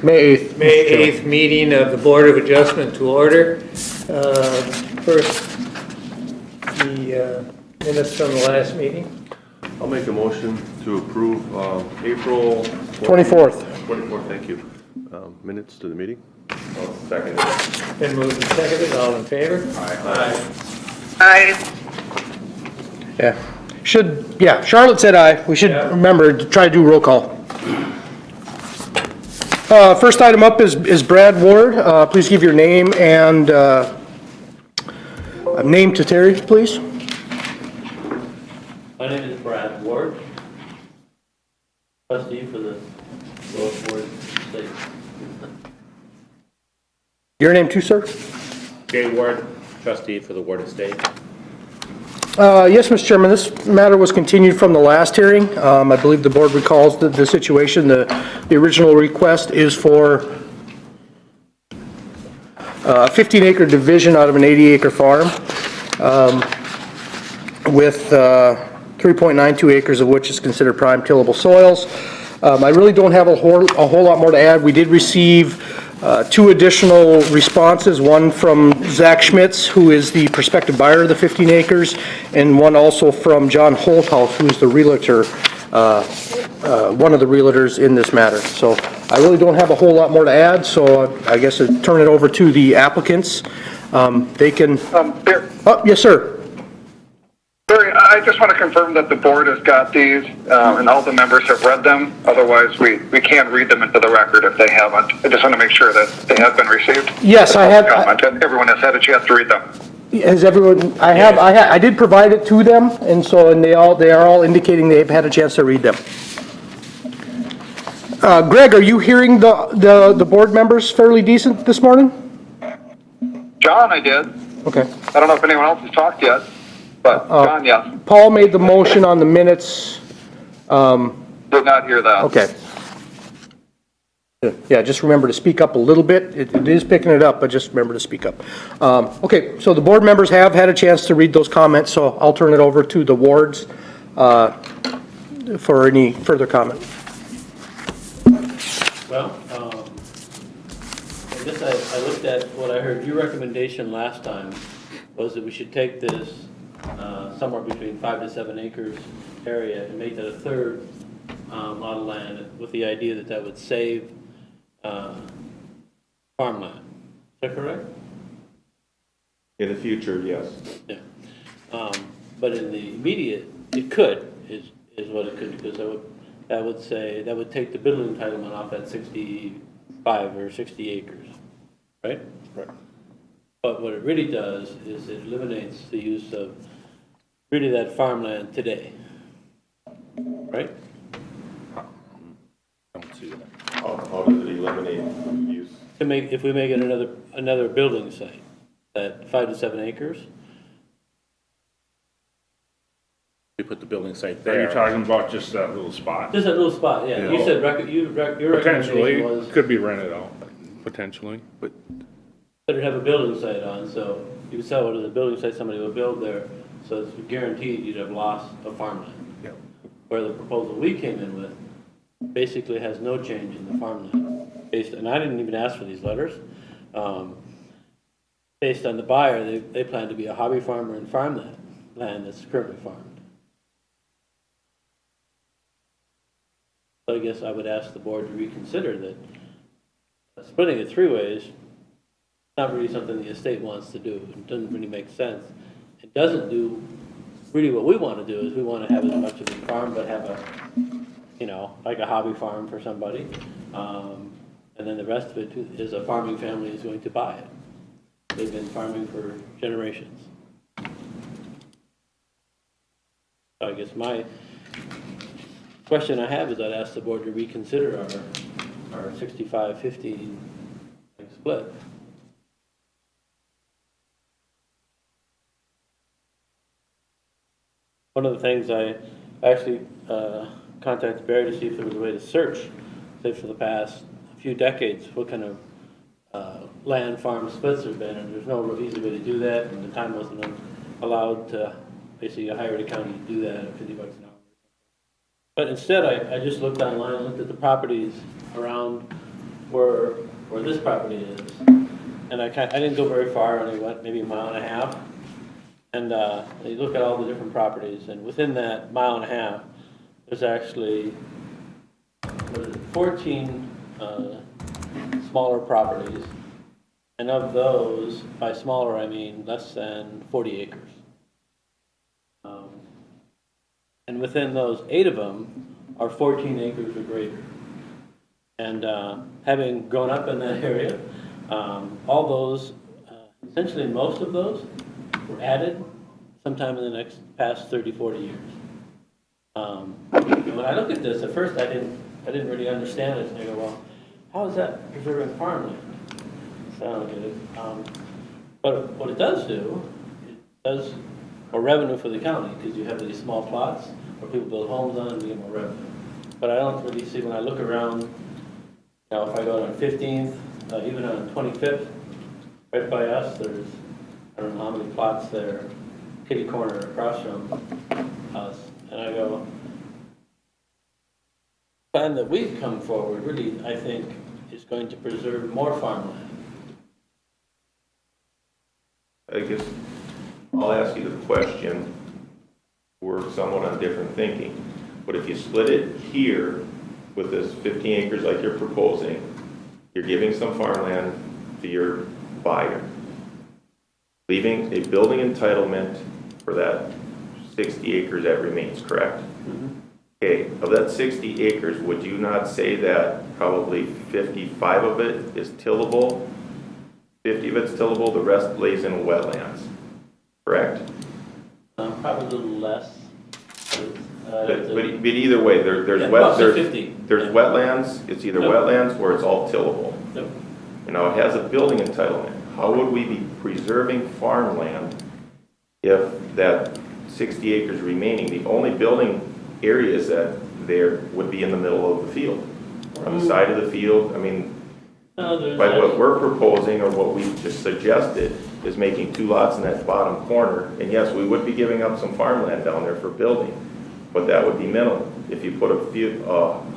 May 8th. May 8th meeting of the Board of Adjustment to order. First, the minutes from the last meeting. I'll make a motion to approve April 24th. 24th, thank you. Minutes to the meeting. Second. Been moved and seconded, all in favor? Aye. Yeah. Charlotte said aye. We should remember to try to do roll call. First item up is Brad Ward. Please give your name and name to Terry, please. My name is Brad Ward, trustee for the Lowest Ward State. Your name too, sir? Jay Ward, trustee for the Ward Estate. Yes, Mr. Chairman, this matter was continued from the last hearing. I believe the board recalls the situation. The original request is for a 15-acre division out of an 80-acre farm with 3.92 acres of which is considered prime tillable soils. I really don't have a whole lot more to add. We did receive two additional responses, one from Zach Schmitz, who is the prospective buyer of the 15 acres, and one also from John Holthouse, who is the realtor, one of the realtors in this matter. So I really don't have a whole lot more to add, so I guess I'd turn it over to the applicants. They can... Oh, yes, sir. Barry, I just want to confirm that the board has got these and all the members have read them. Otherwise, we can't read them into the record if they haven't. I just want to make sure that they have been received. Yes, I have. And everyone has had a chance to read them. Has everyone? I did provide it to them, and they are all indicating they've had a chance to read them. Greg, are you hearing the board members fairly decent this morning? John, I did. Okay. I don't know if anyone else has talked yet, but John, yes. Paul made the motion on the minutes. Did not hear that. Okay. Yeah, just remember to speak up a little bit. It is picking it up, but just remember to speak up. Okay, so the board members have had a chance to read those comments, so I'll turn it over to the wards for any further comment. Well, I guess I looked at what I heard. Your recommendation last time was that we should take this somewhere between 5 to 7 acres area and make that a third lot of land with the idea that that would save farmland. Is that correct? In the future, yes. Yeah. But in the immediate, it could, is what it could, because that would take the building entitlement off at 65 or 60 acres, right? Right. But what it really does is it eliminates the use of really that farmland today, right? I don't see that. How does it eliminate use? If we make it another building site, at 5 to 7 acres. We put the building site Are there. you talking about just that little spot? Just that little spot, yeah. You said your Potentially, recommendation was could be rented out, potentially. that it'd have a building site on, so you would sell it as a building site, somebody would build there, so it's guaranteed you'd have loss of farmland. Yep. Where the proposal we came in with basically has no change in the farmland. And I didn't even ask for these letters. Based on the buyer, they plan to be a hobby farmer and farm that land that's currently farmed. So I guess I would ask the board to reconsider that splitting it 3 ways is not really something the estate wants to do. It doesn't really make sense. It doesn't do really what we want to do is we want to have as much of a farm, but have a, like a hobby farm for somebody. And then the rest of it is a farming family is going to buy it. They've been farming for generations. So I guess my question I have is I'd ask the board to reconsider our 65-15 split. One of the things I actually contacted Barry to see if there was a way to search, say for the past few decades, what kind of land farm splits there have been, and there's no real easy way to do that, and the time wasn't allowed to basically hire the county to do that at $50 an hour. But instead, I just looked online, looked at the properties around where this property is. And I didn't go very far, I only went maybe a mile and a half. And you look at all the different properties, and within that mile and a half, there's actually 14 smaller properties. And of those, by smaller I mean less than 40 acres. And within those, 8 of them are 14 acres or greater. And having grown up in that area, all those, essentially most of those, were added sometime in the past 30, 40 years. When I look at this, at first I didn't really understand it. And I go, well, how is that preserving farmland? So I don't get it. But what it does do, it does more revenue for the county, because you have these small plots where people build homes on and you get more revenue. But I don't really see, when I look around, if I go on 15th, even on 25th, right by us, there's, I don't know how many plots there, kitty corner across from us. And I go, the plan that we've come forward really, I think, is going to preserve more farmland. I guess I'll ask you the question. We're somewhat on different thinking, but if you split it here with this 15 acres like you're proposing, you're giving some farmland to your buyer, leaving a building entitlement for that 60 acres that remains, correct? Mm-hmm. Okay, of that 60 acres, would you not say that probably 55 of it is tillable, 50 of it's tillable, the rest lays in wetlands, correct? Probably a little less. But either way, there's wetlands, it's either wetlands or it's all tillable. Yep. You know, it has a building entitlement. How would we be preserving farmland if that 60 acres remaining, the only building areas that there would be in the middle of the field? Or on the side of the field, I mean, by what we're proposing or what we just suggested is making 2 lots in that bottom corner. And yes, we would be giving up some farmland down there for building, but that would be minimal. If you put a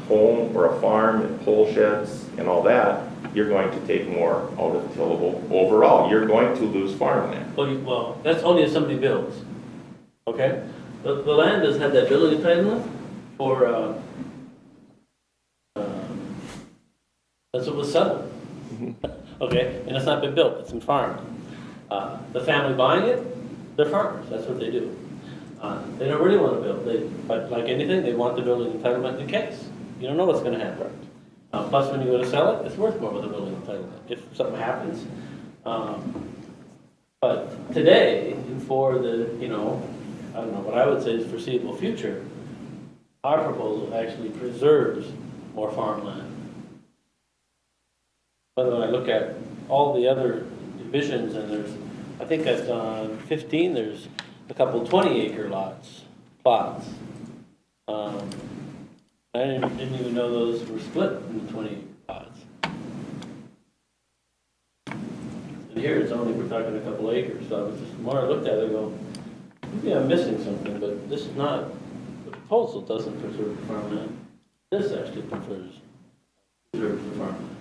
home or a farm and pole sheds and all that, you're going to take more out of tillable. Overall, you're going to lose farmland. Well, that's only if somebody builds, okay? The land does have that building entitlement for, that's what was settled. Okay, and it's not been built, it's been farmed. The family buying it, they're farmers, that's what they do. They don't really want to build, but like anything, they want the building entitlement in case. You don't know what's going to happen. Plus, when you go to sell it, it's worth more with a building entitlement if something happens. But today, for the, I don't know, what I would say is foreseeable future, our proposal actually preserves more farmland. But when I look at all the other divisions, and I think that's on 15, there's a couple 20-acre plots. I didn't even know those were split into 20 plots. And here it's only, we're talking a couple acres, so I was just, the more I looked at it, I go, maybe I'm missing something, but this is not, the proposal doesn't preserve the farmland. This actually preserves the farmland.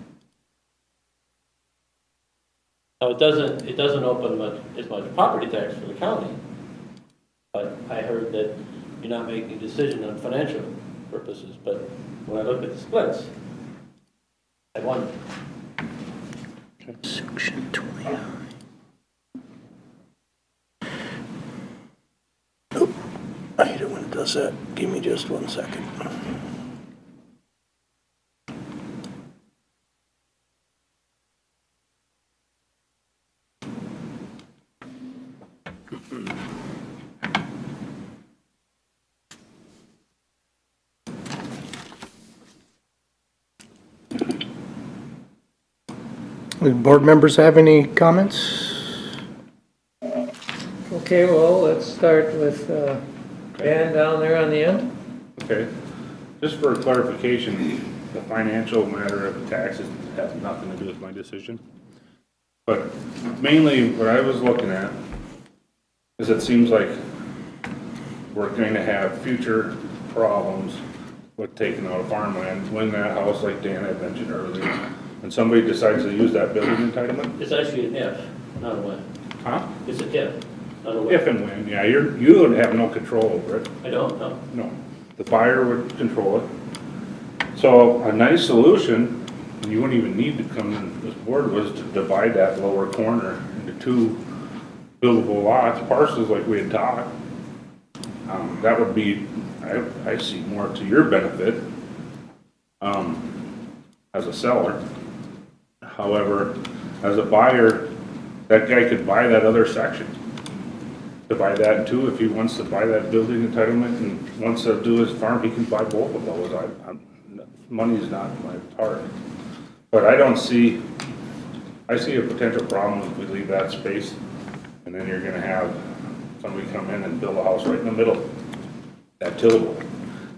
Now, it doesn't open as much property tax for the county, but I heard that you're not making a decision on financial purposes, but when I look at the splits, I wonder. Section 29. Oh, I hate it when it does that. Give me just 1 second. Do board members have any comments? Okay, well, let's start with Dan down there on the end. Okay, just for clarification, the financial matter of the taxes has nothing to do with my decision. But mainly what I was looking at is it seems like we're going to have future problems with taking out of farmland when that house, like Dan had mentioned earlier, and somebody decides to use that building entitlement, It's actually an if, not a when. huh? It's a if, not a when. If and when, yeah, you would have no control over it. I don't know. No, the buyer would control it. So a nice solution, and you wouldn't even need to come in this board, was to divide that lower corner into 2 buildable lots, parcels like we had talked. That would be, I see more to your benefit, as a seller. However, as a buyer, that guy could buy that other section. Divide that in 2 if he wants to buy that building entitlement and wants to do his farm, he can buy both of those. Money's not my part. But I see a potential problem if we leave that space, and then you're gonna have somebody come in and build a house right in the middle, that tillable.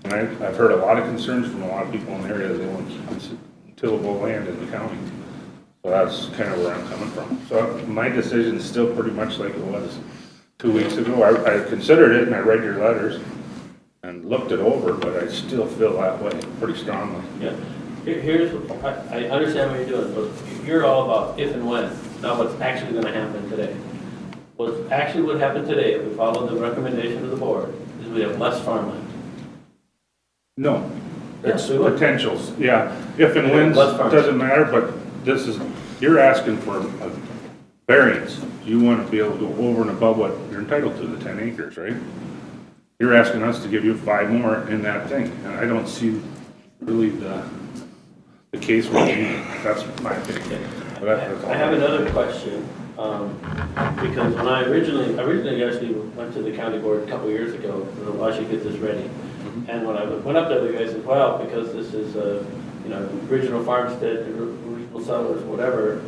And I've heard a lot of concerns from a lot of people in the area that they want tillable land in the county. So that's kind of where I'm coming from. So my decision's still pretty much like it was 2 weeks ago. I considered it and I read your letters and looked it over, but I still feel that way pretty strongly. Yeah. Here's, I understand what you're doing, but you're all about if and when, not what's actually gonna happen today. What actually would happen today, if we follow the recommendation of the board, is we have less farmland. No, it's Yes, we would. potentials, yeah. If and when, Let's farm. doesn't matter, but you're asking for a variance. You want to be able to go over and above what you're entitled to, the 10 acres, right? You're asking us to give you 5 more in that thing, and I don't see really the case for me. That's my opinion. But that's all. I have another question, because when I originally actually went to the county board a couple years ago, I should get this ready. And when I went up there, the guy said, well, because this is a, original farmstead, original settlers, whatever,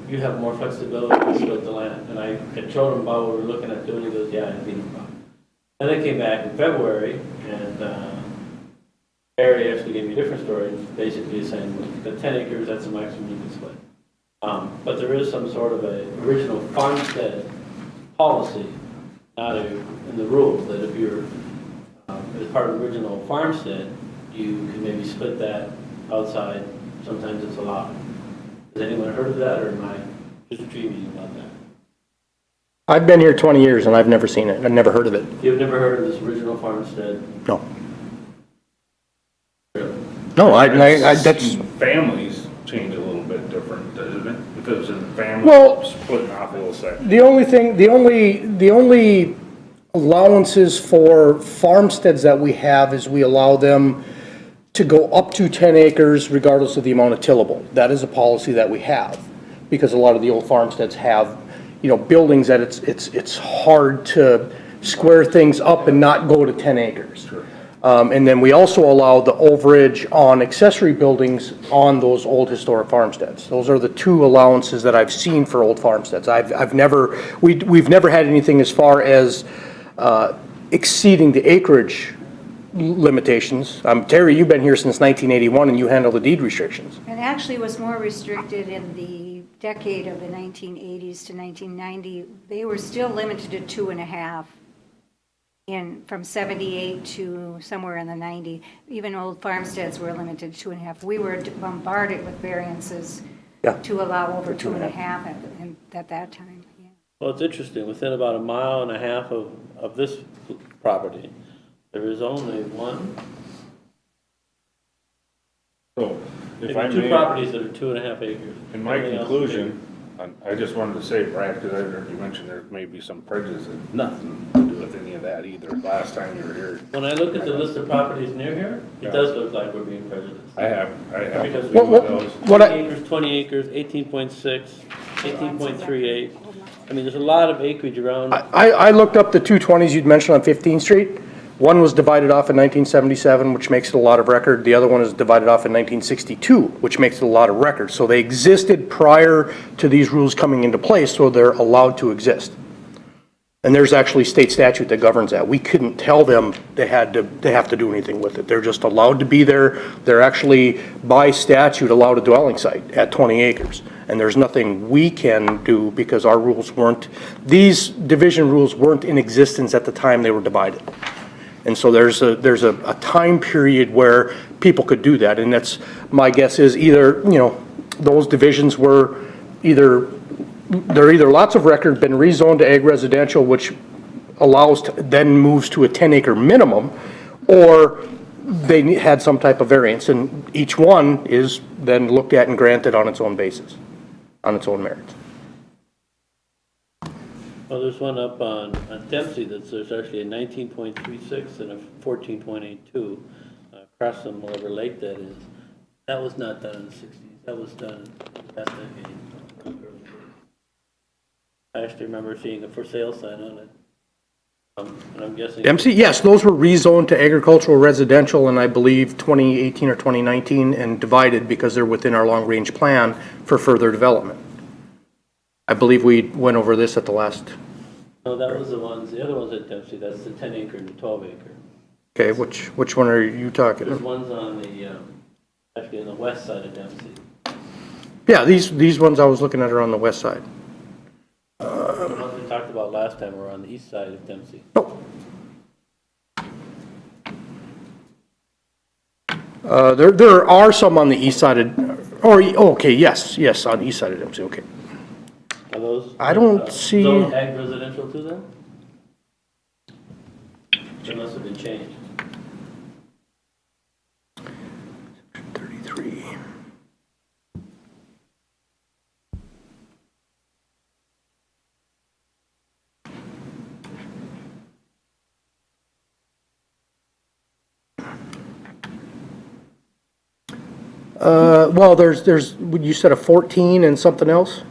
you have more flexibility to split the land. And I had showed him about what we were looking at doing, he goes, yeah, it'd be no problem. Then I came back in February, and Barry actually gave me a different story, basically saying that 10 acres, that's the maximum you can split. But there is some sort of a original farmstead policy, not in the rules, that if you're as part of the original farmstead, you can maybe split that outside. Sometimes it's allowed. Has anyone heard of that, or am I just dreaming about that? I've been here 20 years and I've never seen it. I've never heard of it. You've never heard of this original farmstead? No. Really? No, that's, Families change a little bit different, doesn't it? If it was in the family, Well, splitting off a little section. the only allowances for farmsteads that we have is we allow them to go up to 10 acres regardless of the amount of tillable. That is a policy that we have, because a lot of the old farmsteads have, buildings that it's hard to square things up and not go to 10 acres. And then we also allow the overage on accessory buildings on those old historic farmsteads. Those are the 2 allowances that I've seen for old farmsteads. We've never had anything as far as exceeding the acreage limitations. Terry, you've been here since 1981 and you handle the deed restrictions. And actually was more restricted in the decade of the 1980s to 1990. They were still limited to 2.5 from 78 to somewhere in the 90. Even old farmsteads were limited to 2.5. We were bombarded with variances to allow over 2.5 at that time. Yeah. Well, it's interesting. Within about 1.5 miles of this property, there is only one, So, if maybe I 2 may, properties that are 2.5 acres. in my Everything else is conclusion, I just wanted to say, Brad, because I heard you mention there may be some prejudice, and nothing to do with any of that either, last time you were here. bigger. When I look at the list of properties near here, it does look like we're being prejudiced. I have Because three of those. 20 acres, 20 acres, 18.6, 18.38. I mean, there's a lot of acreage around. I looked up the 220s you'd mentioned on 15th Street. One was divided off in 1977, which makes it a lot of record. The other one is divided off in 1962, which makes it a lot of record. So they existed prior to these rules coming into place, so they're allowed to exist. And there's actually state statute that governs that. We couldn't tell them they have to do anything with it. They're just allowed to be there. They're actually, by statute, allowed a dwelling site at 20 acres. And there's nothing we can do because our rules weren't, these division rules weren't in existence at the time they were divided. And so there's a time period where people could do that, and that's, my guess is either, those divisions were either lots of record, been rezoned to ag residential, which allows, then moves to a 10-acre minimum, or they had some type of variance, and each one is then looked at and granted on its own basis, on its own merits. Well, there's one up on Dempsey there's actually a 19.36 and a 14.82, across from Oliver Lake, that is. That was not done in the 60s, that was done in that decade. I actually remember seeing a for sale sign on it. And I'm guessing. Dempsey, yes, those were rezoned to agricultural residential in, I believe, 2018 or 2019, and divided because they're within our long-range plan for further development. I believe we went over this at the last. No, that was the other ones at Dempsey, that's the 10 acre and the 12 acre. Okay, which one are you talking There's about? ones on the, actually on the west side of Dempsey. Yeah, these ones I was looking at are on the west side. The ones we talked about last time were on the east side of Dempsey. Oh. There are some on the east side of, okay, yes, on the east side of Dempsey, okay. Are those? I don't see- Zone ag residential to them? They must have been changed. 33. Well, there's, you said a 14 and something else?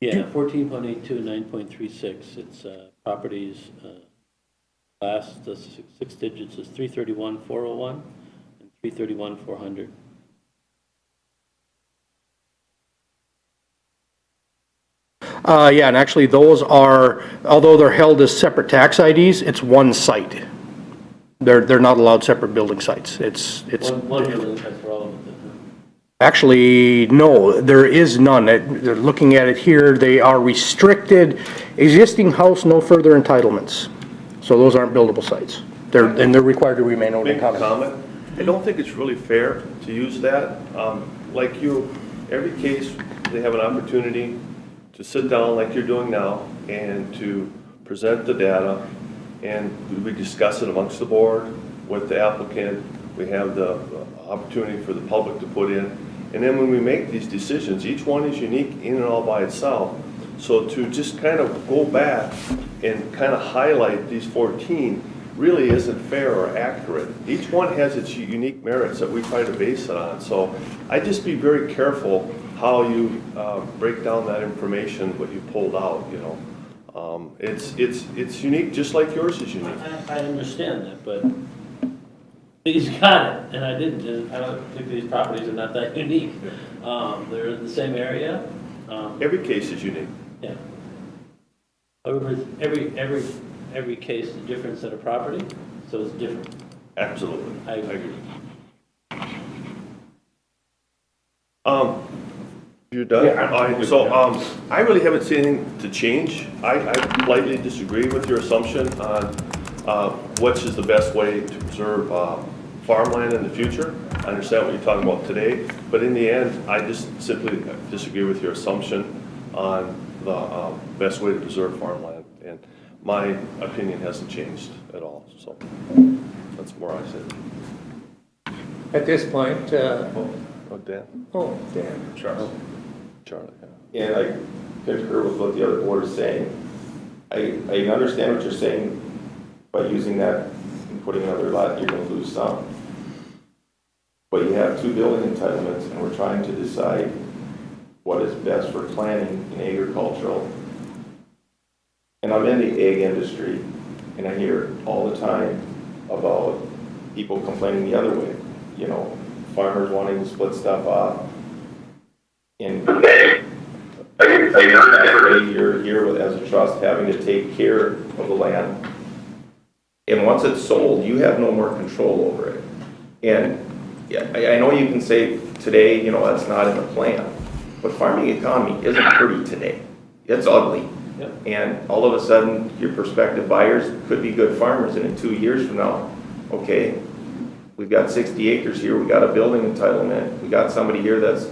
Yeah, 14.82, 9.36, it's properties, last, the six digits is 331,401 and 331,400. Yeah, and actually those are, although they're held as separate tax IDs, it's one site. They're not allowed separate building sites. It's One building has for all of it. actually, no, there is none. They're looking at it here, they are restricted. Existing house, no further entitlements. So those aren't buildable sites. And they're required to remain open Make a common. comment. I don't think it's really fair to use that. Like you, every case, they have an opportunity to sit down like you're doing now and to present the data, and we discuss it amongst the board with the applicant. We have the opportunity for the public to put in. And then when we make these decisions, each one is unique in and all by itself. So to just kind of go back and kind of highlight these 14 really isn't fair or accurate. Each one has its unique merits that we try to base it on. So I'd just be very careful how you break down that information, what you pulled out, you know. It's unique, just like yours is unique. I understand that, but he's got it, and I didn't. And I don't think these properties are not that unique. They're in the same area. Every case is unique. Yeah. However, every case is a different set of property, so it's different. Absolutely. I agree. You're done? Yeah, I'm All right, good so, with I really haven't seen anything to change. I politely disagree with your assumption on, which is the best way to preserve, farmland in the future. I understand what you're talking about today, but in the end, I just simply disagree with your assumption on the, best way to preserve farmland. And my opinion hasn't changed at all, so that's where I sit. At this point, Oh, Dan? Dan. Charles. Charlie, yeah. And I concur with what the other board is saying. I understand what you're saying, by using that and putting another lot, you're gonna lose some. But you have 2 building entitlements, and we're trying to decide what is best for planning in agricultural. And I'm in the ag industry, and I hear all the time about people complaining the other way. You know, farmers wanting to split stuff off. And you're here with, as a trust, having to take care of the land. And once it's sold, you have no more control over it. And yeah, I know you can say today, you know, that's not in the plan, but farming economy isn't pretty today. It's ugly. Yep. And all of a sudden, your prospective buyers could be good farmers, and in 2 years from now, okay, we've got 60 acres here, we got a building entitlement, we got somebody here that's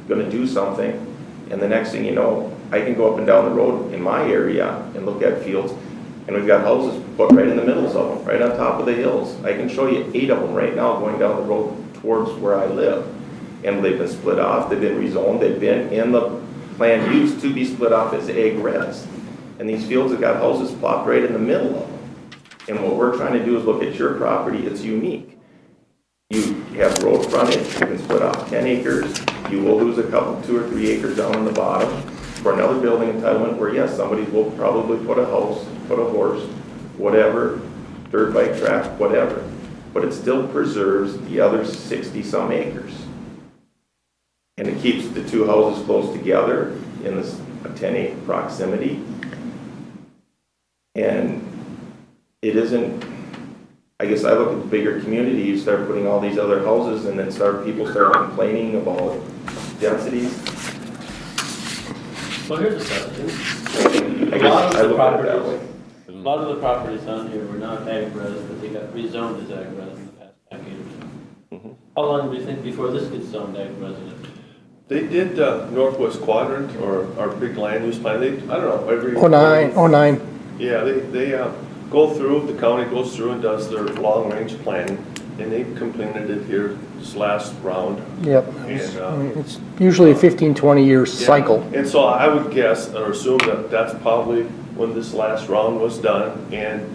gonna do something, and the next thing you know, I can go up and down the road in my area and look at fields, and we've got houses put right in the middles of them, right on top of the hills. I can show you 8 of them right now going down the road towards where I live. And they've been split off, they've been rezoned, they've been in the plan used to be split off as ag res. And these fields have got houses plopped right in the middle of them. And what we're trying to do is look at your property, it's unique. You have road frontage, you can split off 10 acres, you will lose a couple, 2 or 3 acres down on the bottom for another building entitlement where yes, somebody will probably put a house, put a horse, whatever, dirt bike track, whatever. But it still preserves the other 60-some acres. And it keeps the 2 houses close together in this, a 10-acre proximity. And it isn't, I guess I look at the bigger community, you start putting all these other houses and then people start complaining about densities. Well, here's the question. I A guess lot I of the look at it that properties, way. a lot of the properties on here were not ag res, but they got rezoned as ag res in the past decade or so. How long do you think before this gets zoned ag residential? They did Northwest Quadrant, or our big land use plan, I don't know, every. 09. Yeah, they go through, the county goes through and does their long-range planning, and they completed it here this last round. Yep. And, It's usually a 15, 20-year cycle. And so I would guess or assume that that's probably when this last round was done, and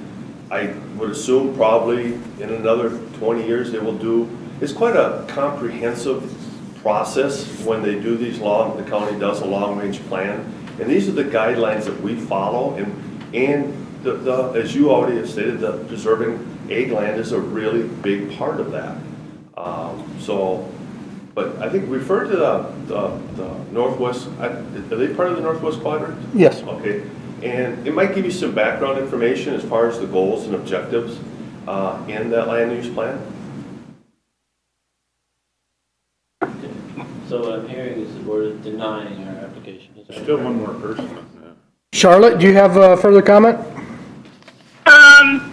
I would assume probably in another 20 years they will do, it's quite a comprehensive process when they do these the county does a long-range plan, and these are the guidelines that we follow, and as you already have stated, the preserving ag land is a really big part of that. But I think refer to the Northwest, are they part of the Northwest Quadrant? Yes. Okay, and it might give you some background information as far as the goals and objectives in that land use plan. So what I'm hearing is the board is denying our application. Is that Still correct? one more person. Charlotte, do you have a further comment?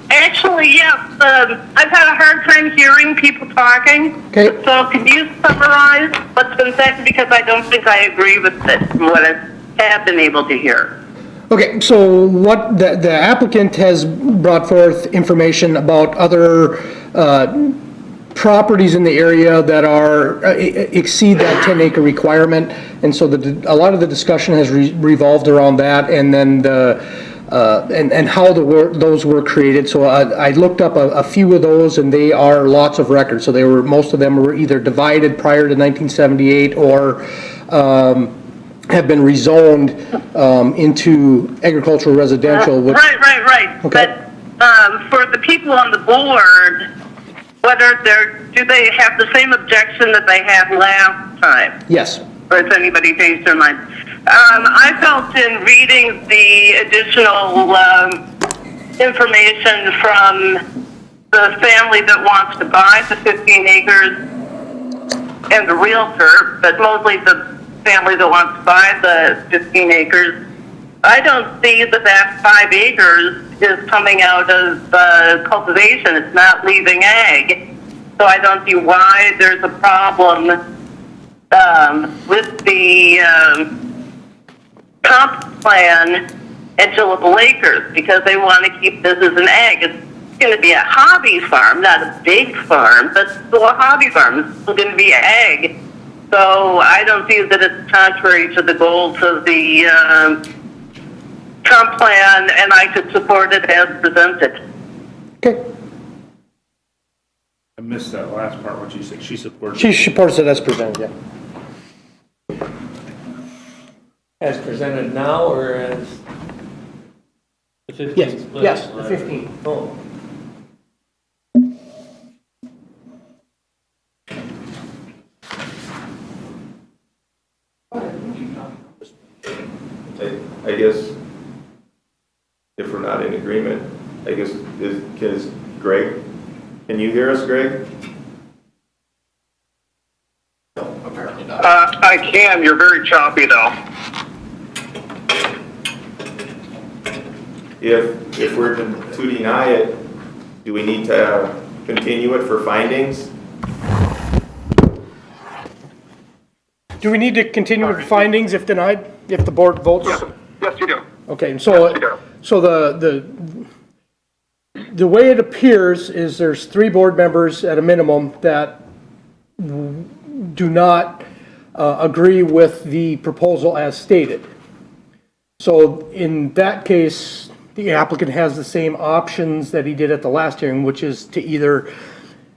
Actually, yes. I've had a hard time hearing people talking. Okay. So can you summarize what's been said? Because I don't think I agree with it, from what I have been able to hear. Okay, so what the applicant has brought forth information about other properties in the area that are, exceed that 10-acre requirement, and so a lot of the discussion has revolved around that, and then and how those were created. So I looked up a few of those, and they are lots of records. So most of them were either divided prior to 1978 or have been rezoned into agricultural residential. Which, Right. Okay. But for the people on the board, do they have the same objection that they had last time? yes. Or has anybody changed their mind? I felt in reading the additional information from the family that wants to buy the 15 acres and the realtor, but mostly the family that wants to buy the 15 acres, I don't see that 5 acres is coming out of cultivation. It's not leaving ag. So I don't see why there's a problem with the comp plan at Gillable Acres, because they want to keep this as an ag. It's going to be a hobby farm, not a big farm, but still a hobby farm. It's still going to be ag. So I don't see that it's contrary to the goals of the comp plan, and I could support it as presented. Okay. I missed that last part, what she said. She supports. She supports it as presented, yeah. As presented now or as, The 15 Yes, split yes, line. the 15. oh, I guess if we're not in agreement, I guess, is Greg, can you hear us, Greg? I can. You're very choppy, though. If we're to deny it, do we need to continue it for findings? Do we need to continue with findings if denied, if the board votes? Yes, you do. Okay, and so, Yes, we do. so the way it appears is there's 3 board members at a minimum that do not agree with the proposal as stated. So in that case, the applicant has the same options that he did at the last hearing, which is to either,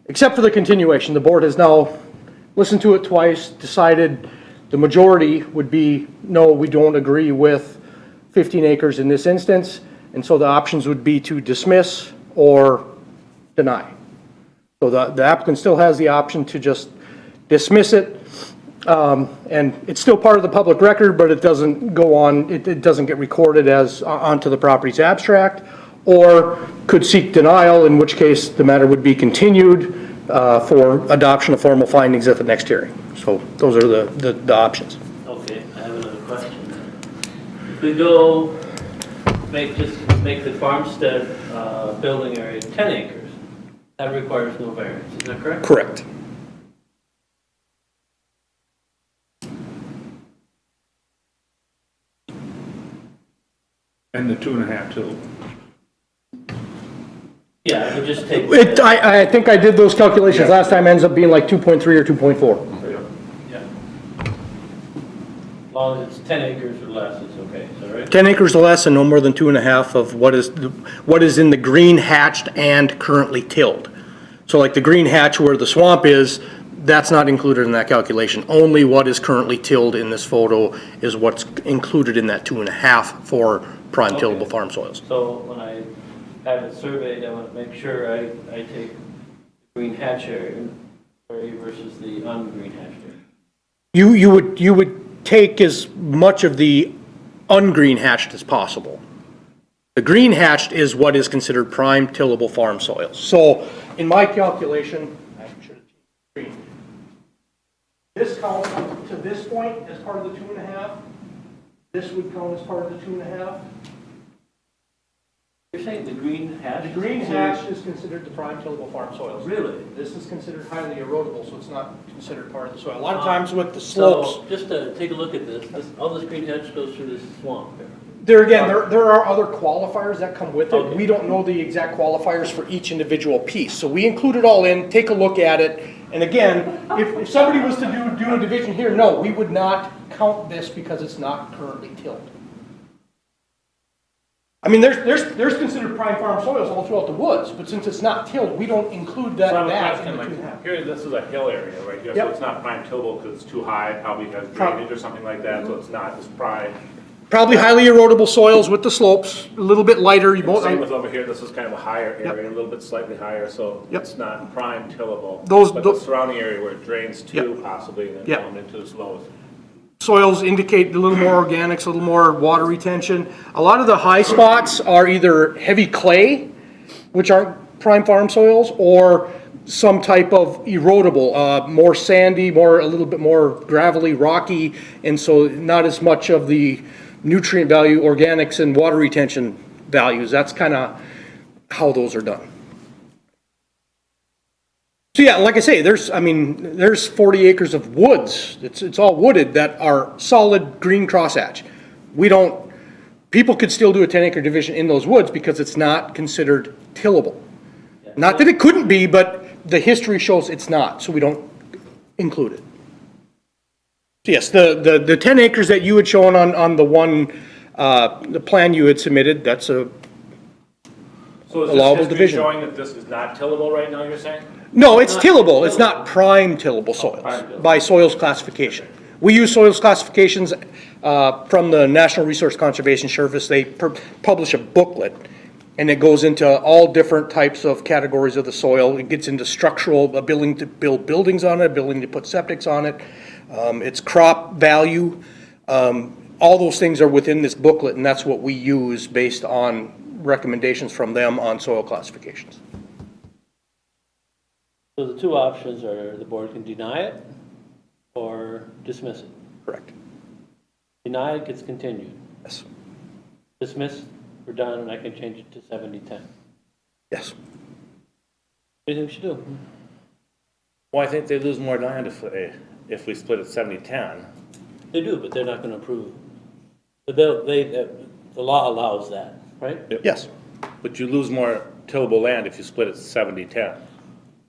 except for the continuation, the board has now listened to it twice, decided the majority would be, no, we don't agree with 15 acres in this instance, and so the options would be to dismiss or deny. So the applicant still has the option to just dismiss it, and it's still part of the public record, but it doesn't go on, it doesn't get recorded as onto the property's abstract, or could seek denial, in which case the matter would be continued for adoption of formal findings at the next hearing. So those are the options. Okay, I have another question. If we go make the farmstead building area 10 acres, that requires no variance, is that correct? Correct. And the 2.5 too. Yeah, I would just take. I think I did those calculations last time, ends up being like 2.3 or 2.4. Yeah. As long as it's 10 acres or less, it's okay, is that right? 10 acres or less and no more than 2.5 of what is in the green hatched and currently tilled. So like the green hatch where the swamp is, that's not included in that calculation. Only what is currently tilled in this photo is what's included in that 2.5 for prime tillable farm soils. So when I have it surveyed, I want to make sure I take the green hatch area versus the ungreen hatch area. You would take as much of the ungreen hatched as possible. The green hatched is what is considered prime tillable farm soils. So in my calculation, I should have changed the green. This counts to this point as part of the 2.5. This would count as part of the 2.5. You're saying the green hatch? The green hatch is considered the prime tillable farm soils. Really? This is considered highly erodible, so it's not considered part of the soil. A lot of times with the slopes, So just to take a look at this, all this green hatch goes through this swamp there. there again, there are other qualifiers that come with it. Okay. We don't know the exact qualifiers for each individual piece. So we include it all in, take a look at it. And again, if somebody was to do a division here, no, we would not count this because it's not currently tilled. I mean, there's considered prime farm soils all throughout the woods, but since it's not tilled, we don't include that. So I'm that in asking, the 2.5. like, here, this is a hill area, right? Yep. So it's not prime tillable because it's too high, probably has drainage or something like that, so it's not, it's prime. Probably highly erodible soils with the slopes, a little bit lighter. You won't, Same with over here, this is kind of a higher Yep. area, a little bit slightly higher, so Yep. it's not prime tillable. Those- But the those- surrounding area where it drains to Yep. possibly, and then Yep. down into the slows. soils indicate a little more organics, a little more water retention. A lot of the high spots are either heavy clay, which aren't prime farm soils, or some type of erodible, more sandy, a little bit more gravelly, rocky, and so not as much of the nutrient value, organics, and water retention values. That's kind of how those are done. So yeah, like I say, there's 40 acres of woods, it's all wooded, that are solid green crosshatch. People could still do a 10-acre division in those woods because it's not considered tillable. Not that it couldn't be, but the history shows it's not, so we don't include it. So yes, the 10 acres that you had shown on the plan you had submitted, that's a So is allowable this history division. showing that this is not tillable right now, you're saying? No, it's tillable, it's not prime tillable soils, by soils classification. We use soils classifications from the National Resource Conservation Service. They publish a booklet, and it goes into all different types of categories of the soil. It gets into structural, ability to build buildings on it, ability to put septics on it, its crop value. All those things are within this booklet, and that's what we use based on recommendations from them on soil classifications. So the two options are the board can deny it or dismiss it. Correct. Deny it gets continued. Yes. Dismiss, we're done, and I can change it to 70-10. Yes. do you think we should do? Well, I think they lose more land if we split it 70-10. They do, but they're not gonna approve. But the law allows that, right? Yes. But you lose more tillable land if you split it 70-10.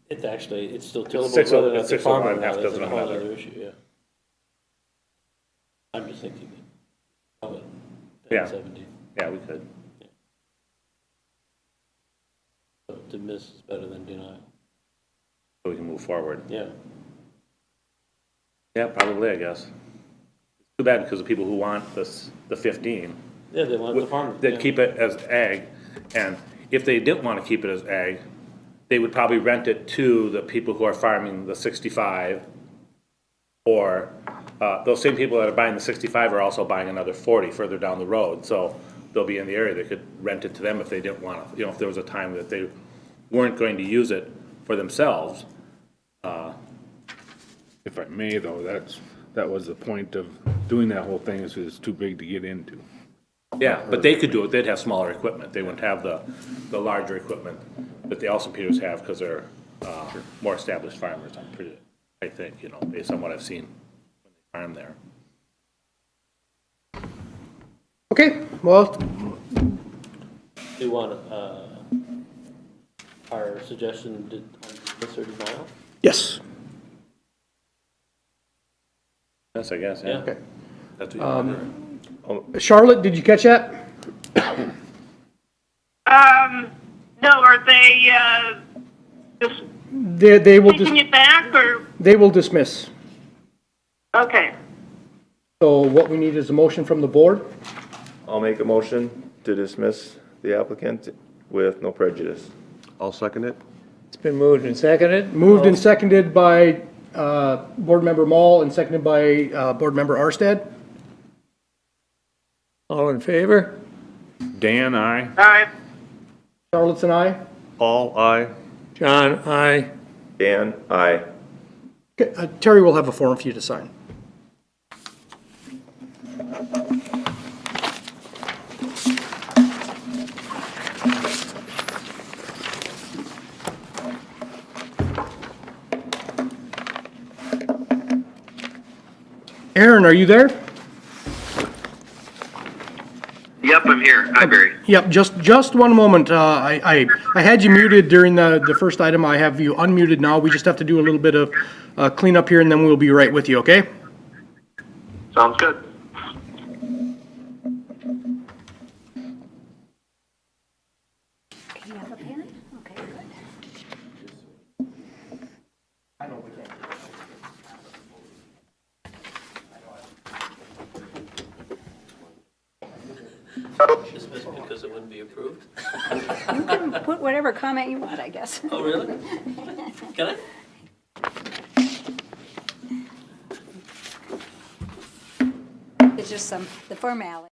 It's still tillable, six whether of- or not it's they 6 of farm one, it now, half that's dozen a of whole another. other issue, yeah. I'm just thinking, of it, Yeah. 70. Yeah, we could. So to miss is better than denial, So we can move forward. yeah. Yeah, probably, I guess. It's too bad because the people who want the 15, Yeah, they want the farm. they'd yeah. keep it as ag. And if they didn't want to keep it as ag, they would probably rent it to the people who are farming the 65. Or those same people that are buying the 65 are also buying another 40 further down the road. So they'll be in the area. They could rent it to them if they didn't want to, if there was a time that they weren't going to use it for themselves. If I may, though, that was the point of doing that whole thing, is it's too big to get into. Yeah, but they could do it. They'd have smaller equipment. They wouldn't have the larger equipment that the Alston-Peters have because they're more established farmers, I think, based on what I've seen when they farm there. Okay, well, Do you want, our suggestion to miss or denial? yes. Yes, I guess, yeah. Yeah. Okay. That's what you want to do. Charlotte, did you catch that? No, are they, just They will taking it back, or, they will dismiss. okay. So what we need is a motion from the board. I'll make a motion to dismiss the applicant with no prejudice. I'll second it. It's been moved and seconded. Moved and seconded by Board Member Mall and seconded by Board Member Arstead. All in favor? Dan, I. All right. Charlotte's and I. All aye. John, aye. Dan, aye. Okay, Terry will have a form for you to sign. Aaron, are you there? Yep, I'm here. Hi, Barry. Yep, just one moment. I had you muted during the first item. I have you unmuted now. We just have to do a little bit of cleanup here, and then we'll be right with you, okay? Sounds good. Can you have a pen? Okay, good. Dismiss because it wouldn't be approved? You can put whatever comment you want, I guess. Oh, really? Can I? It's just the formality.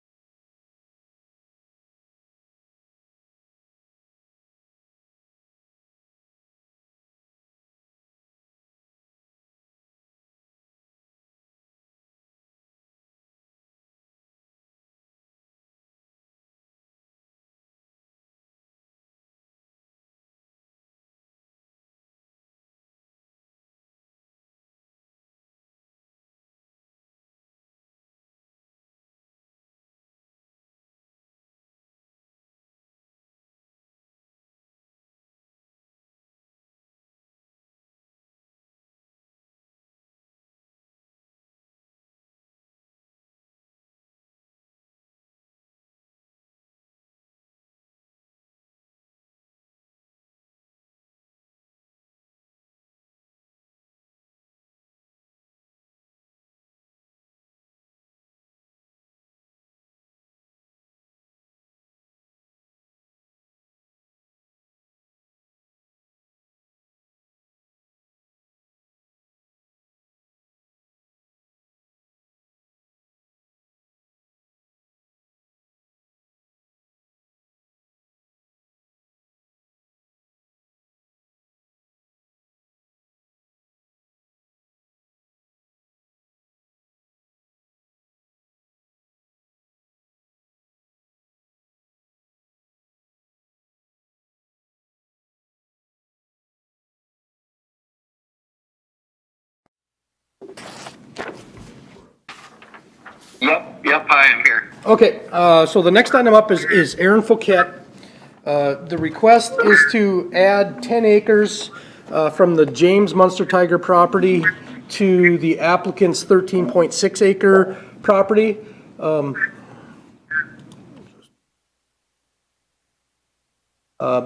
Yep, I am here. Okay, so the next item up is Aaron Fouquet. The request is to add 10 acres from the James Munster Tiger property to the applicant's 13.6 acre property.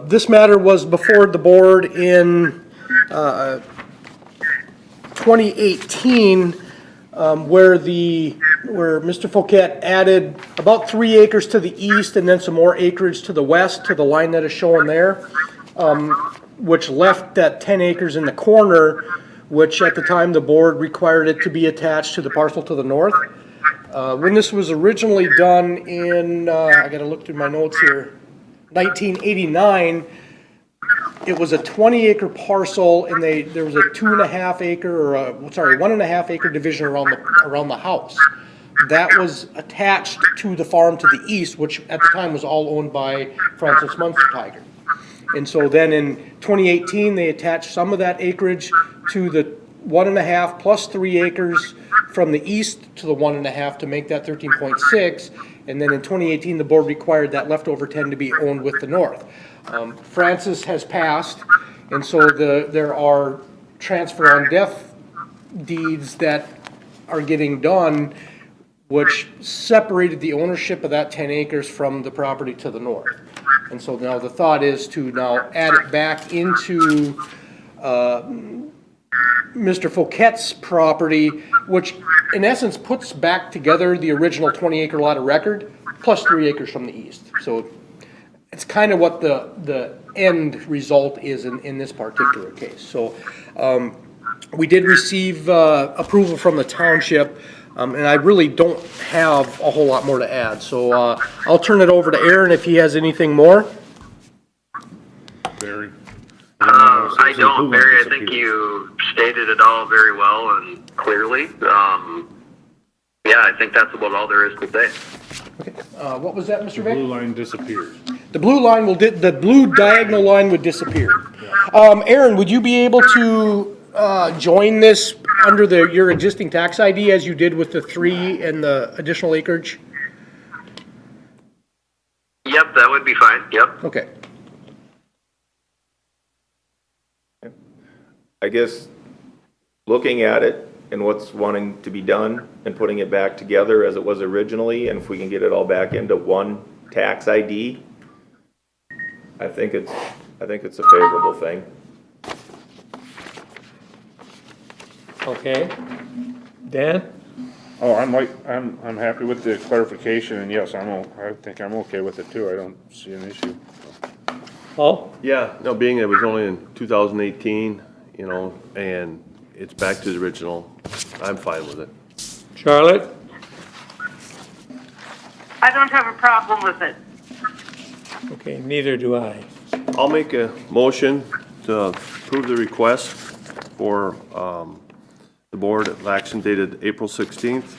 This matter was before the board in 2018, where Mr. Fouquet added about 3 acres to the east and then some more acreage to the west to the line that is shown there, which left that 10 acres in the corner, which at the time the board required it to be attached to the parcel to the north. When this was originally done in, I gotta look through my notes here, 1989, it was a 20 acre parcel and there was a 1.5 acre division around the house. That was attached to the farm to the east, which at the time was all owned by Francis Munster Tiger. And so then in 2018, they attached some of that acreage to the 1.5 plus 3 acres from the east to the 1.5 to make that 13.6. And then in 2018, the board required that leftover 10 to be owned with the north. Francis has passed, and so there are transfer on death deeds that are getting done, which separated the ownership of that 10 acres from the property to the north. And so now the thought is to now add it back into Mr. Fouquet's property, which in essence puts back together the original 20 acre lot of record plus 3 acres from the east. So it's kind of what the end result is in this particular case. So we did receive approval from the township, and I really don't have a whole lot more to add. So I'll turn it over to Aaron if he has anything more. Barry? I don't, Barry. I think you stated it all very well and clearly. Yeah, I think that's about all there is to say. Okay. What was that, Mr. The Vick? blue line disappears. The blue line the blue diagonal line would disappear. Aaron, would you be able to join this under your existing tax ID as you did with the 3 and the additional acreage? Yep, that would be fine. Yep. Okay. I guess, looking at it and what's wanting to be done and putting it back together as it was originally, and if we can get it all back into one tax ID, I think it's a favorable thing. Okay. Dan? Oh, I'm happy with the clarification, and yes, I think I'm okay with it too. I don't see an issue. Paul? Yeah, no, being it was only in 2018, and it's back to the original, I'm fine with it. Charlotte? I don't have a problem with it. Okay, neither do I. I'll make a motion to approve the request for the board action dated April 16th,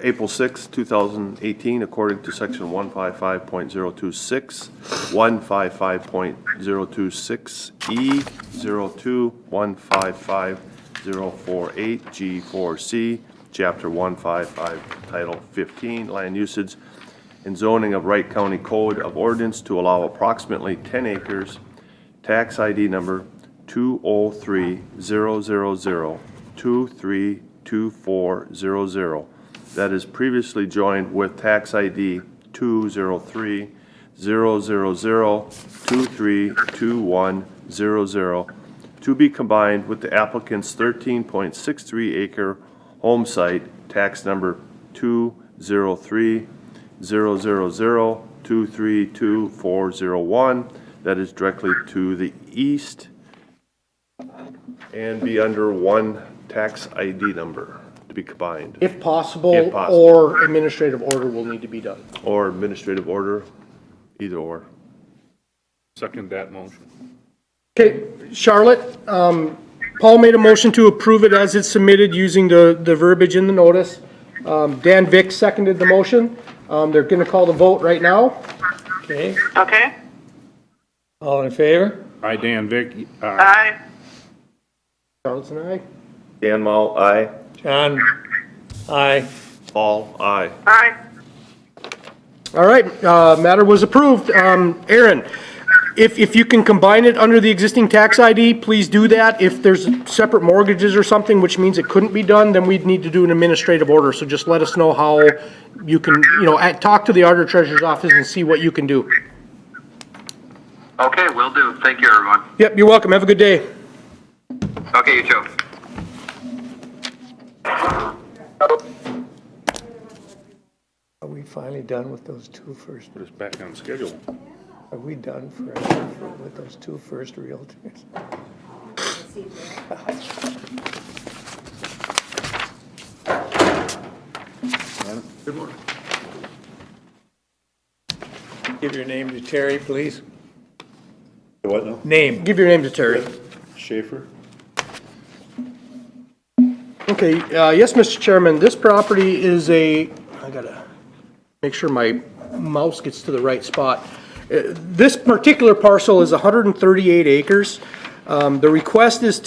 April 6th, 2018, according to section 155.026, 155.026E, 02, 155.048, G4C, Chapter 155, Title 15, Land Usage and Zoning of Wright County Code of Ordinance to allow approximately 10 acres, tax ID number 203-000-232400, that is previously joined with tax ID 203-000-232100, to be combined with the applicant's 13.63 acre home site, tax number 203-000-232401, that is directly to the east, and be under one tax ID number to be combined. If possible, If possible. or administrative order will need to be done. Or administrative order, either or. Second that motion. Okay, Charlotte, Paul made a motion to approve it as it's submitted using the verbiage in the notice. Dan Vick seconded the motion. They're gonna call the vote right now. Okay, Okay? all in favor? I, Dan Vick, Aye. Charlotte's and I. Dan Mal, aye. John? Aye. Paul, aye. Aye. All right, matter was approved. Aaron, if you can combine it under the existing tax ID, please do that. If there's separate mortgages or something, which means it couldn't be done, then we'd need to do an administrative order. So just let us know how you can, talk to the auditor treasurer's office and see what you can do. Okay, will do. Thank you, everyone. Yep, you're welcome. Have a good day. Okay, you too. Are we finally done with those two first? Put us back on schedule. Are we done with those two first realtors? Good morning. Give your name to Terry, please. What now? Name. Give your name to Terry. Schaefer? Okay, yes, Mr. Chairman, this property is I gotta make sure my mouse gets to the right spot. This particular parcel is 138 acres. The request is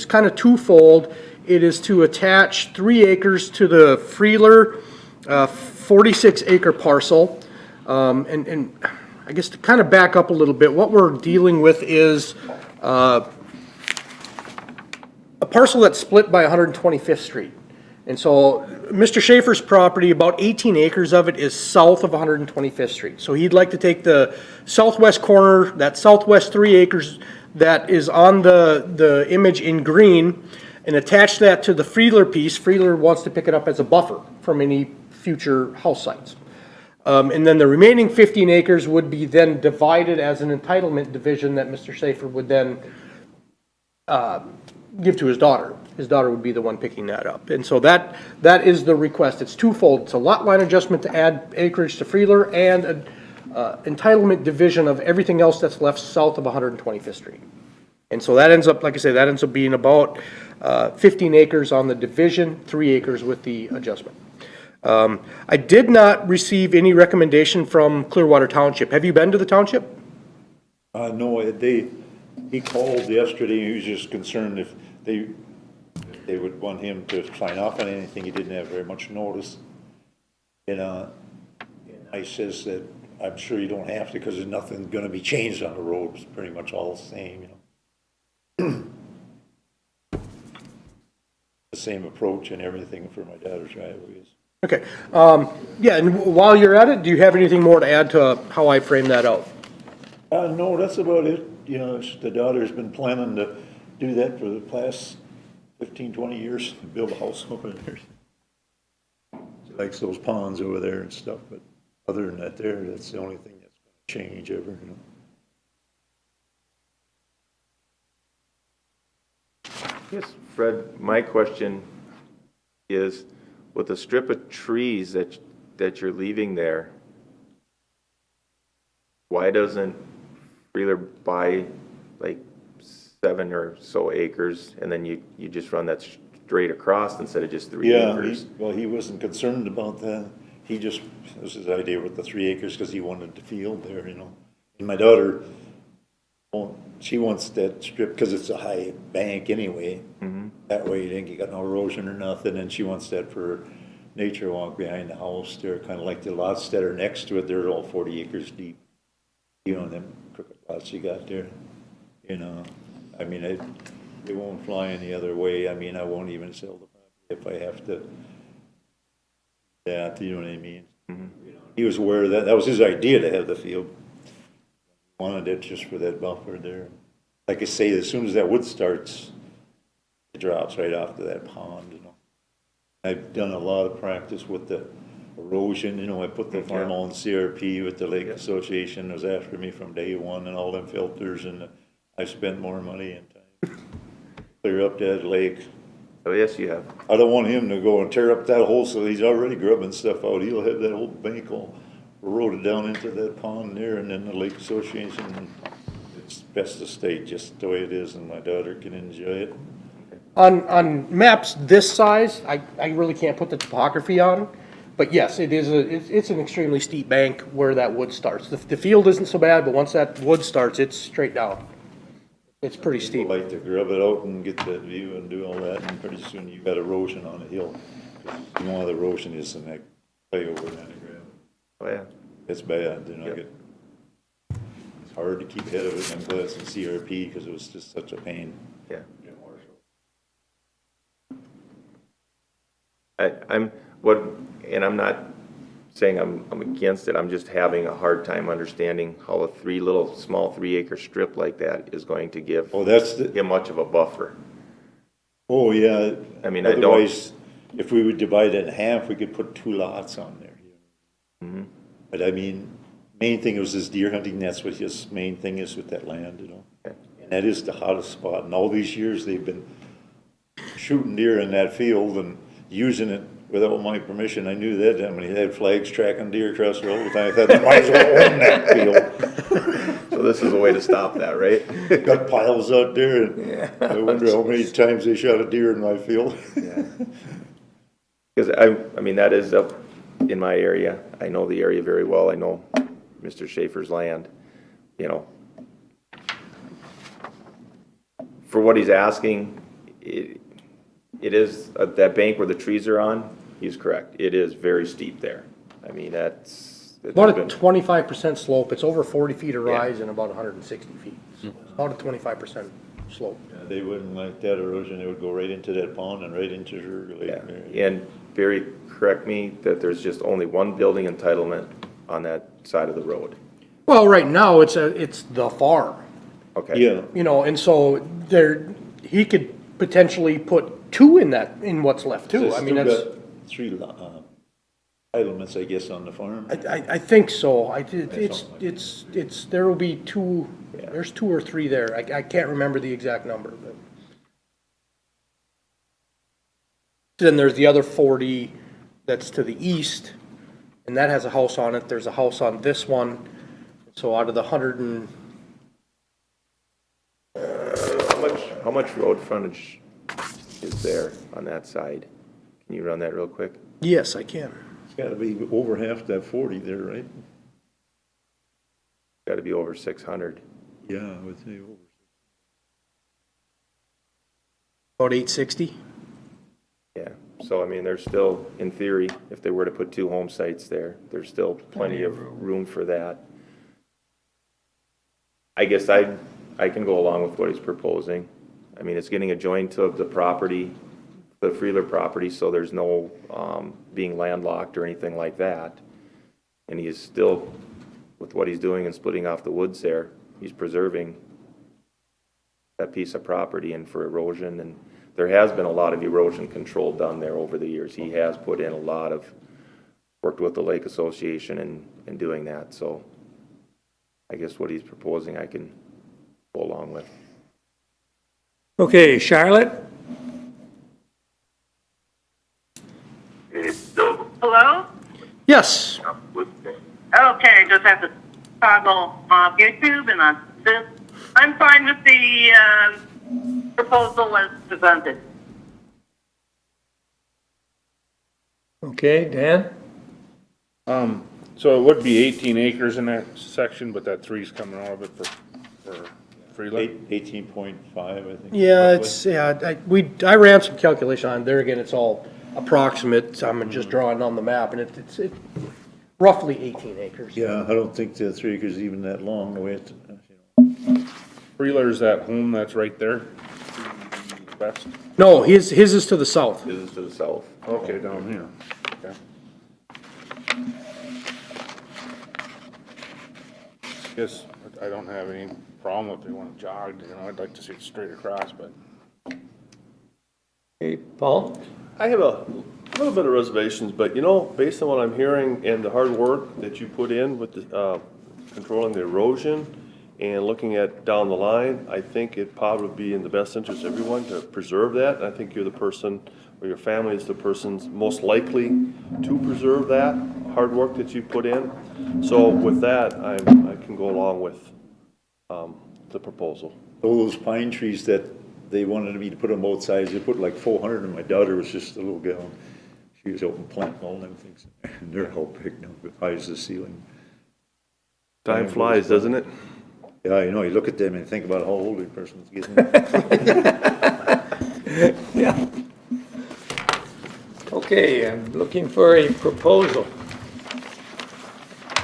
kind of twofold. It is to attach 3 acres to the Freeler 46 acre parcel. And I guess to kind of back up a little bit, what we're dealing with is a parcel that's split by 125th Street. And so Mr. Schaefer's property, about 18 acres of it is south of 125th Street. So he'd like to take the southwest corner, that southwest 3 acres that is on the image in green, and attach that to the Freeler piece. Freeler wants to pick it up as a buffer from any future house sites. And then the remaining 15 acres would be then divided as an entitlement division that Mr. Schaefer would then give to his daughter. His daughter would be the one picking that up. And so that is the request. It's twofold. It's a lot line adjustment to add acreage to Freeler and an entitlement division of everything else that's left south of 125th Street. And so that ends up, like I say, that ends up being about 15 acres on the division, 3 acres with the adjustment. I did not receive any recommendation from Clearwater Township. Have you been to the township? No, he called yesterday, he was just concerned if they would want him to sign off on anything, he didn't have very much notice. And I says that I'm sure you don't have to because there's nothing gonna be changed on the road, it's pretty much all the same, The same approach and everything for my daughter's driveways. Okay. Yeah, and while you're at it, do you have anything more to add to how I frame that out? No, that's about it. The daughter's been planning to do that for the past 15, 20 years, build a house over there. She likes those ponds over there and stuff, but other than that that's the only thing that's going to change ever, Yes, Fred, my question is, with the strip of trees that you're leaving there, why doesn't Freeler buy like 7 or so acres and then you just run that straight across instead of just 3 acres? Well, he wasn't concerned about that. He just, it was his idea with the 3 acres because he wanted the field there, And my daughter, she wants that strip because it's a high bank anyway. That way you didn't get no erosion or nothing, and she wants that for nature walk behind the house there, kind of like the lots that are next to it, they're all 40 acres deep. Them crooked lots you got there, I mean, it won't fly any other way. I mean, I won't even sell the property if I have to, you know what I mean? He was aware of that. That was his idea to have the field. He wanted it just for that buffer there. Like I say, as soon as that wood starts, it drops right off to that pond, I've done a lot of practice with the erosion, I put the farm on CRP with the Lake Association, was after me from day one and all them filters, and I spent more money and time clear up that lake. Oh, yes, you have. I don't want him to go and tear up that hole, so he's already grubbing stuff out. He'll have that whole bank all eroded down into that pond there, and then the Lake Association, it's best to stay just the way it is, and my daughter can enjoy it. On maps this size, I really can't put the topography on, but yes, it's an extremely steep bank where that wood starts. The field isn't so bad, but once that wood starts, it's straight down. It's pretty steep. People like to grub it out and get that view and do all that, and pretty soon you've got erosion on the hill. You know, the erosion is in that clay over that ground. Oh, yeah. It's bad, you know, Yep. it's hard to keep ahead of it, and I'm glad it's in CRP, because it was just such a pain. Yeah. I'm not saying I'm against it, I'm just having a hard time understanding how a small 3-acre strip like that is going to give Oh, that's the, him much of a buffer. oh, yeah. I mean, I don't- Otherwise, if we would divide it in half, we could put 2 lots on there. Mhm. But I mean, main thing was this deer hunting, that's what his main thing is with that land, you know? Okay. And that is the hottest spot, and all these years, they've been shooting deer in that field and using it without my permission. I knew that, I mean, they had flags tracking deer across the road, all the time. I thought, they might as well own that field. So this is a way to stop that, right? Got piles out there, and I wonder how many times they shot a deer in my field. Yeah. Because I mean, that is up in my area. I know the area very well. I know Mr. Schaefer's land, you know. For what he's asking, it is, that bank where the trees are on, he's correct. It is very steep there. I mean, it's About a been- 25% slope. It's over 40 feet of Yeah. rise and about 160 feet. So it's about a 25% slope. They wouldn't like that erosion, they would go right into that pond and right into her lake. Yeah. And Barry, correct me, that there's just only one building entitlement on that side of the road. Well, right now, it's the farm, Okay. Yeah, you know, and so he could potentially put 2 in what's left too. There's I mean, still that's, got 3 entitlements, I guess, on the farm. I think so. It's, there will be 2, there's 2 or 3 there. I can't remember the exact number, but. Then there's the other 40 that's to the east, and that has a house on it. There's a house on this one. So out of the 100 and, How much road frontage is there on that side? Can you run that real quick? yes, I can. It's gotta be over half that 40 there, right? Got to be over 600. Yeah, I would say over. About 860. Yeah. So, I mean, there's still, in theory, if they were to put 2 home sites there, there's still plenty of room for that. I guess I can go along with what he's proposing. I mean, it's getting adjoined to the property, the Freeler property, so there's no being landlocked or anything like that. And he is still, with what he's doing and splitting off the woods there, he's preserving that piece of property and for erosion. And there has been a lot of erosion control done there over the years. He has put in a lot of, worked with the Lake Association and doing that. So I guess what he's proposing I can go along with. Okay, Charlotte? Hello? Yes. Okay, just have to toggle off YouTube and on this. I'm fine with the proposal as presented. Okay, Dan? So it would be 18 acres in that section, but that 3's coming out of it for Freeland? 18.5, I think. Yeah, roughly. I ran some calculation on it. There again, it's all approximate. I'm just drawing on the map, and it's roughly 18 acres. Yeah, I don't think the 3 acres is even that long, the way it, Freeler's that home that's right there, west? No, his is to the south. This is to the south. Okay, down here, okay. Guess I don't have any problem if they want to jog, you know, I'd like to see it straight across, but. Hey, Paul? I have a little bit of reservations, but you know, based on what I'm hearing and the hard work that you put in with the, controlling the erosion and looking at down the line, I think it'd probably be in the best interest of everyone to preserve that. And I think you're the person, or your family is the person's most likely to preserve that hard work that you put in. So with that, I can go along with the proposal. all those pine trees that they wanted me to put on both sides, they put like 400, and my daughter was just a little gal. She was out and planting all them things, and they're all big now, high as the ceiling. Time flies, doesn't it? Yeah, you know, you look at them and think about how old a person's getting. Yeah. Okay, I'm looking for a proposal.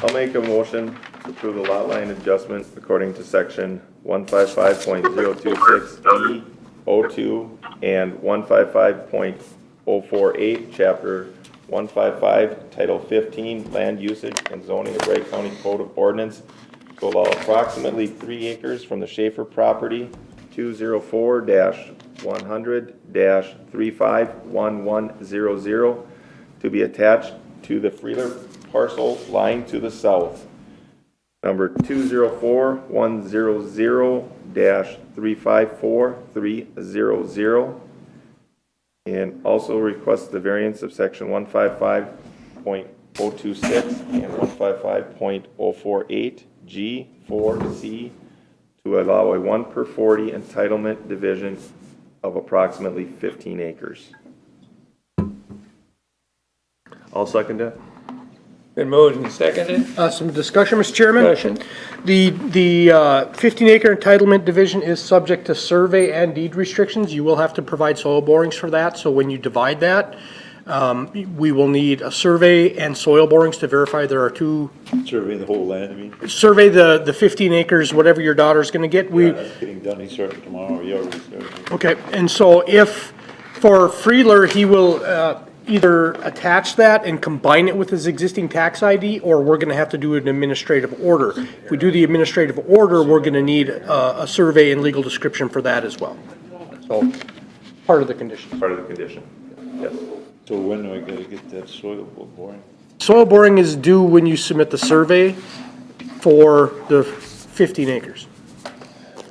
I'll make a motion to approve the lot line adjustment according to section 155.026E, 02, and 155.048, chapter 155, title 15, land usage and zoning of Wright County Code of Ordinance to allow approximately 3 acres from the Schaefer property, 204-100-351100, to be attached to the Freeler parcel lying to the south. Number 204-100-354300. And also request the variance of section 155.026 and 155.048 G 4C to allow a 1/40 entitlement division of approximately 15 acres. I'll second that. Been moved and seconded. Some discussion, Mr. Chairman? Discussion. The 15-acre entitlement division is subject to survey and deed restrictions. You will have to provide soil borings for that, so when you divide that, we will need a survey and soil borings to verify there are two. Survey the whole land, I mean. Survey the 15 acres, whatever your daughter's gonna get. Yeah, that's getting done, he's starting tomorrow, he already started. Okay, and so if, for Freeler, he will either attach that and combine it with his existing tax ID, or we're gonna have to do an administrative order. If we do the administrative order, we're gonna need a survey and legal description for that as well. So, part of the condition. Part of the condition. Yes. So when do I gotta get that soil boring? Soil boring is due when you submit the survey for the 15 acres.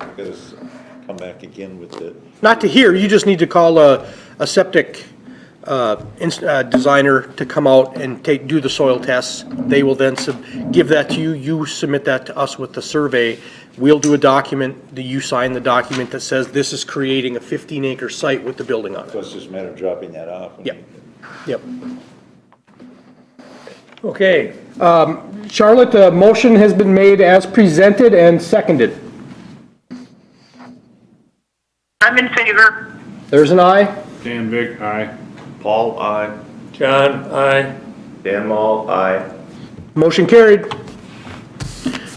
I gotta come back again with the, Not to here, you just need to call a septic designer to come out and do the soil tests. They will then give that to you, you submit that to us with the survey. We'll do a document, you sign the document that says this is creating a 15-acre site with the building on so it. it's just a matter of dropping that off. Yep, yep. Okay, Charlotte, the motion has been made as presented and seconded. I'm in favor. There's an aye. Dan Vic, aye. Paul, aye. John, aye. Dan Mall, aye. Motion carried.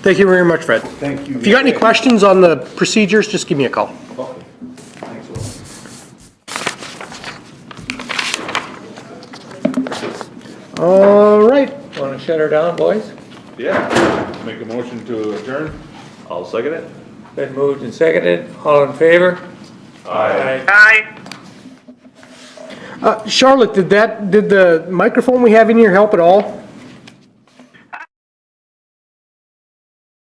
Thank you very much, Fred. Thank you. If you got any questions on the procedures, just give me a call. Okay. Thanks a lot. All right. Want to shut her down, boys? Yeah, Make a motion to adjourn? I'll second it. Been moved and seconded. All in favor? Aye. Aye. Charlotte, did the microphone we have in here help at all?